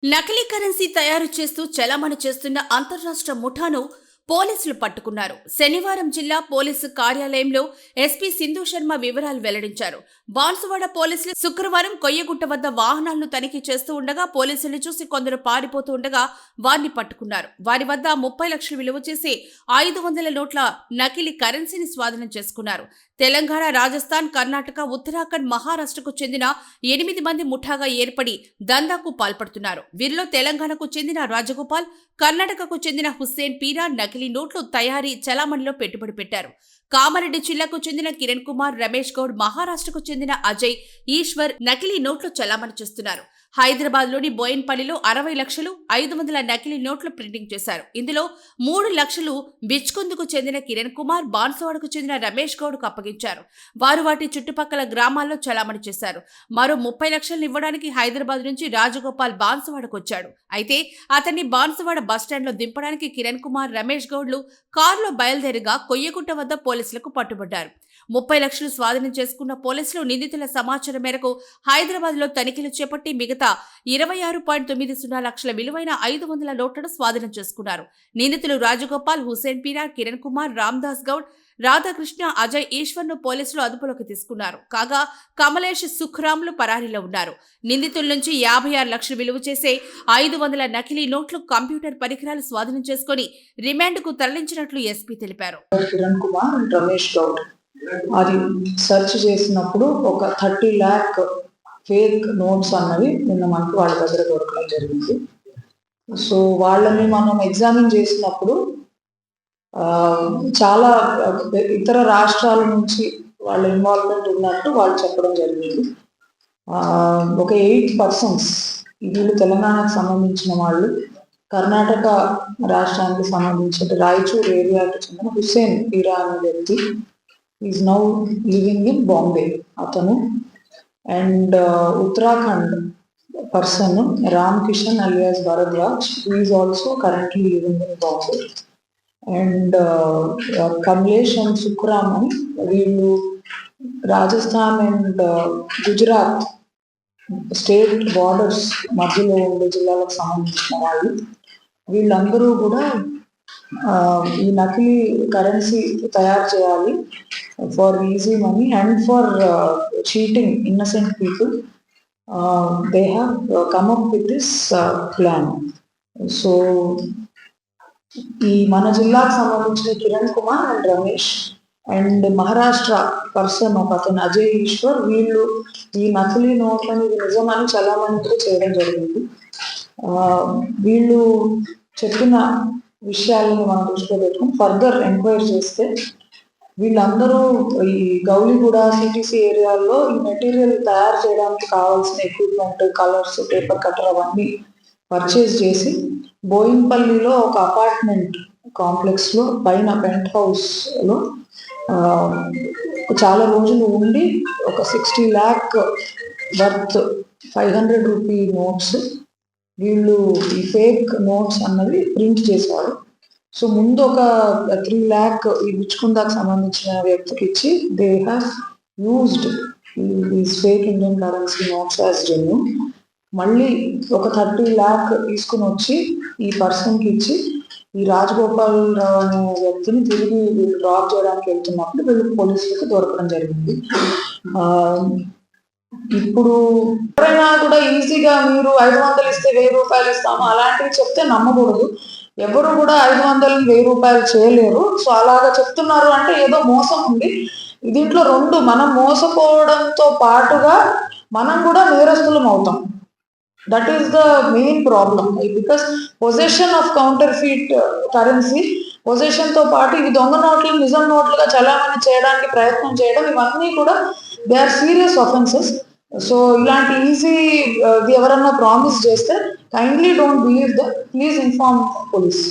నకిలీ కరెన్సీ తయారు చేస్తూ చలామణి చేస్తున్న అంతర్రాష్ట్ర ముఠాను పోలీసులు పట్టుకున్నారు. శనివారం జిల్లా పోలీసు కార్యాలయంలో ఎస్పీ సింధు శర్మ వివరాలు వెల్లడించారు. బాన్సువాడ పోలీసులు శుక్రవారం కొయ్యగుట్ట వద్ద వాహనాలను తనిఖీ చేస్తూ ఉండగా పోలీసులు చూసి కొందరు పారిపోతూ ఉండగా వారిని పట్టుకున్నారు. వారి వద్ద 30 లక్షలు విలువ చేసే 500 నోట్ల నకిలీ కరెన్సీని స్వాధీనం చేసుకున్నారు. తెలంగాణ, రాజస్థాన్, కర్ణాటక, ఉత్తరాఖండ్, మహారాష్ట్రకు చెందిన 8 మంది ముఠాగా ఏర్పడి దందాకు పాల్పడుతున్నారు. వీరిలో తెలంగాణకు చెందిన రాజగోపాల్, కర్ణాటకకు చెందిన హుస్సేన్ పీరా నకిలీ నోట్లు తయారీ చలామణిలో పెట్టుబడి పెట్టారు. కామారెడ్డి జిల్లాకు చెందిన కిరణ్ కుమార్, రమేష్ గౌడ్, మహారాష్ట్రకు చెందిన అజయ్, ఈశ్వర్ నకిలీ నోట్లు చలామణి చేస్తున్నారు. హైదరాబాద్ లోని బోయిన్పల్లిలో 60 లక్షలు 500 నకిలీ నోట్లు ప్రింటింగ్ చేశారు. ఇందులో 3 లక్షలు బిచ్కుందుకు చెందిన కిరణ్ కుమార్, బాన్సువాడకు చెందిన రమేష్ గౌడ్కు అప్పగించారు. వారు వాటి చుట్టుపక్కల గ్రామాల్లో చలామణి చేశారు. మరో 30 లక్షలు ఇవ్వడానికి హైదరాబాద్ నుంచి రాజగోపాల్ బాన్సువాడకు వచ్చాడు. అయితే అతన్ని బాన్సువాడ బస్టాండ్లో దింపడానికి కిరణ్ కుమార్, రమేష్ గౌడ్లు కారులో బయలుదేరగా కొయ్యగుట్ట వద్ద పోలీసులకు పట్టుబడ్డారు. 30 లక్షలు స్వాధీనం చేసుకున్న పోలీసులు నిందితుల సమాచారం మేరకు హైదరాబాద్ లో తనిఖీలు చేపట్టి మిగతా 26.90 లక్షల విలువైన 500 నోట్లను స్వాధీనం చేసుకున్నారు. నిందితులు రాజగోపాల్, హుస్సేన్ పీరా, కిరణ్ కుమార్, రామ్దాస్ గౌడ్, రాధాకృష్ణ, అజయ్, ఈశ్వర్ ను పోలీసులు అదుపులోకి తీసుకున్నారు. కాగా కమలేష్, సుఖ్రామ్లు పరారీలో ఉన్నారు. నిందితుల నుంచి 56 లక్షలు విలువ చేసే 500 నకిలీ నోట్లు, కంప్యూటర్ పరికరాలు స్వాధీనం చేసుకుని రిమాండ్కు తరలించినట్లు ఎస్పీ తెలిపారు. కిరణ్ కుమార్ అండ్ రమేష్ గౌడ్ అది సెర్చ్ చేసినప్పుడు ఒక 30 lakh ఫేక్ నోట్స్ అన్నవి నిన్న మనకు వాళ్ళ దగ్గర దొరకడం జరిగింది. సో వాళ్ళని మనం ఎగ్జామిన్ చేసినప్పుడు చాలా ఇతర రాష్ట్రాల నుంచి వాళ్ళ ఇన్వాల్వ్మెంట్ ఉన్నట్టు వాళ్ళు చెప్పడం జరిగింది. ఒక 8 persons వీళ్ళు తెలంగాణకు సంబంధించిన వాళ్ళు, కర్ణాటక రాష్ట్రానికి సంబంధించిన రాయచూర్ ఏరియాకి చెందిన హుస్సేన్ పీరా అనే వ్యక్తి is now living in Bombay అతను. And Uttarakhand person Ram Kishan alias Bharadwaj is also currently living in Bombay. And Kamlesh and Sukhram అని వీళ్ళు Rajasthan and Gujarat state borders మధ్యలో ఉండే జిల్లాలకు సంబంధించిన వాళ్ళు. వీళ్ళందరూ కూడా ఈ నకిలీ కరెన్సీ తయారు చేయాలి for easy money and for cheating innocent people. They have come up with this plan. So ఈ మన జిల్లాకు సంబంధించిన Kiran Kumar and Ramesh and Maharashtra person ఒక అతను అజయ్, ఈశ్వర్ వీళ్ళు ఈ నకిలీ నోట్లని నిజమని చలామణి కూడా చేయడం జరిగింది. వీళ్ళు చెప్పిన విషయాలను మనం దృష్టిలో పెట్టుకుని ఫర్దర్ ఎంక్వైరీ చేస్తే వీళ్ళందరూ ఈ గౌలిగూడ, సిటీసీ ఏరియాల్లో ఈ మెటీరియల్ తయారు చేయడానికి కావాల్సిన ఎక్విప్మెంట్, కలర్స్, పేపర్ కట్టర్ అవన్నీ పర్చేజ్ చేసి బోయిన్పల్లిలో ఒక అపార్ట్మెంట్ కాంప్లెక్స్ లో పైన పెంట్ హౌస్ లో చాలా రోజులు ఉండి ఒక 60 lakh వర్త్ 500 రూపీ నోట్స్ వీళ్ళు ఈ ఫేక్ నోట్స్ అన్నది ప్రింట్ చేశారు. సో ముందు ఒక 3 lakh ఈ బిచ్కుందాకు సంబంధించిన వ్యక్తికి ఇచ్చి they have used these fake Indian currency notes as genuine. మళ్ళీ ఒక 30 lakh తీసుకుని వచ్చి ఈ పర్సన్కి ఇచ్చి ఈ రాజగోపాల్ రావు అనే వ్యక్తిని తిరిగి వీళ్ళు డ్రాప్ చేయడానికి వెళ్తున్నప్పుడు వీళ్ళు పోలీసులకు దొరకడం జరిగింది. ఇప్పుడు ఎవరైనా కూడా ఈజీగా మీరు 500 ఇస్తే 1000 రూపాయలు ఇస్తాము అలాంటివి చెప్తే నమ్మకూడదు. ఎవరు కూడా 500 1000 రూపాయలు చేయలేరు. సో అలాగా చెప్తున్నారు అంటే ఏదో మోసం ఉంది దీంట్లో. రెండు, మనం మోసపోవడంతో పాటుగా మనం కూడా నేరస్తులం అవుతాం. That is the main problem. Because position of counterfeit currency, position తో పాటు ఇవి దొంగ నోట్లు నిజం నోట్లుగా చలామణి చేయడానికి ప్రయత్నం చేయడం, ఇవన్నీ కూడా they are serious offences. So ఇలాంటి ఈజీ ఎవరన్నా ప్రామిస్ చేస్తే kindly don't believe that. Please inform police.